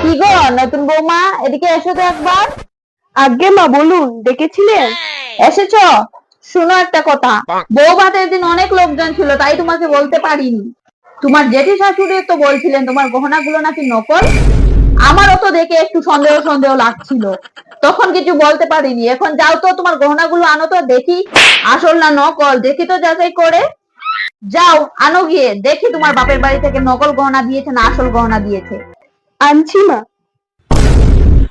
কি গো নতুন বৌমা, এদিকে এসো তো একবার। আজ্ঞে মা, বলুন, ডেকেছিলেন? এসেছো? শোনো একটা কথা। বউ ভাতের দিন অনেক লোকজন ছিল, তাই তোমাকে বলতে পারিনি। তোমার জেঠি শাশুড়ি তো বলছিলেন তোমার গহনাগুলো নাকি নকল। আমারও তো দেখে একটু সন্দেহ সন্দেহ লাগছিল, তখন কিছু বলতে পারিনি। এখন যাও তো, তোমার গহনাগুলো আনো তো দেখি আসল না নকল, দেখি তো যাচাই করে। যাও আনো গিয়ে, দেখি তোমার বাপের বাড়ি থেকে নকল গহনা দিয়েছে না আসল গহনা দিয়েছে। আনছি মা।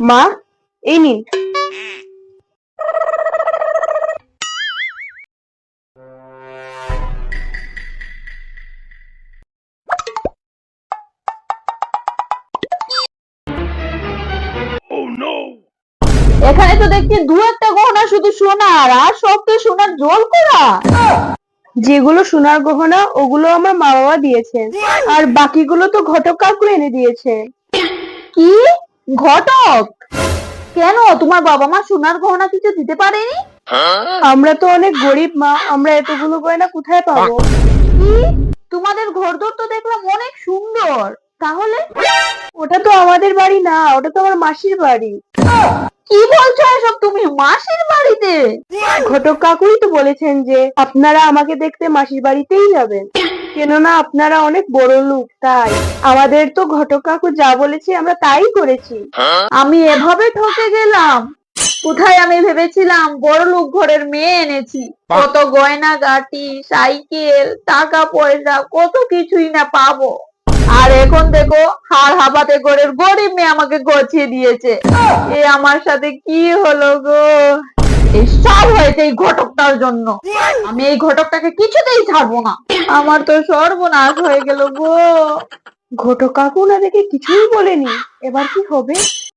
মা, এই নিন। এখানে তো দেখছি দু একটা গহনা শুধু সোনার, আর সব তো সোনার জল করা। যেগুলো সোনার গহনা ওগুলো আমার মা বাবা দিয়েছেন, আর বাকিগুলো তো ঘটক কাকু এনে দিয়েছে। কি? ঘটক? কেন, তোমার বাবা মা সোনার গহনা কিছু দিতে পারেনি? আমরা তো অনেক গরিব মা, আমরা এতগুলো গয়না কোথায় পাবো? কি? তোমাদের ঘরদোর তো দেখলাম অনেক সুন্দর, তাহলে? ওটা তো আমাদের বাড়ি না, ওটা তো আমার মাসির বাড়ি। কি বলছো এসব তুমি, মাসির বাড়িতে? ঘটক কাকুই তো বলেছেন যে আপনারা আমাকে দেখতে মাসির বাড়িতেই যাবেন, কেননা আপনারা অনেক বড় লোক। তাই আমাদের তো ঘটক কাকু যা বলেছে আমরা তাই করেছি। আমি এভাবে ঠকে গেলাম। কোথায় আমি ভেবেছিলাম বড় লোক ঘরের মেয়ে এনেছি, কত গয়না গাটি, সাইকেল, টাকা পয়সা, কত কিছুই না পাবো। আর এখন দেখো হাড় হাবাতে ঘরের গরিব মেয়ে আমাকে গছিয়ে দিয়েছে। এ আমার সাথে কি হলো গো? এই সব হয়েছে এই ঘটকটার জন্য। আমি এই ঘটকটাকে কিছুতেই ছাড়বো না। আমার তো সর্বনাশ হয়ে গেল গো। ঘটক কাকু ওনাদেরকে কিছুই বলেনি, এবার কি হবে?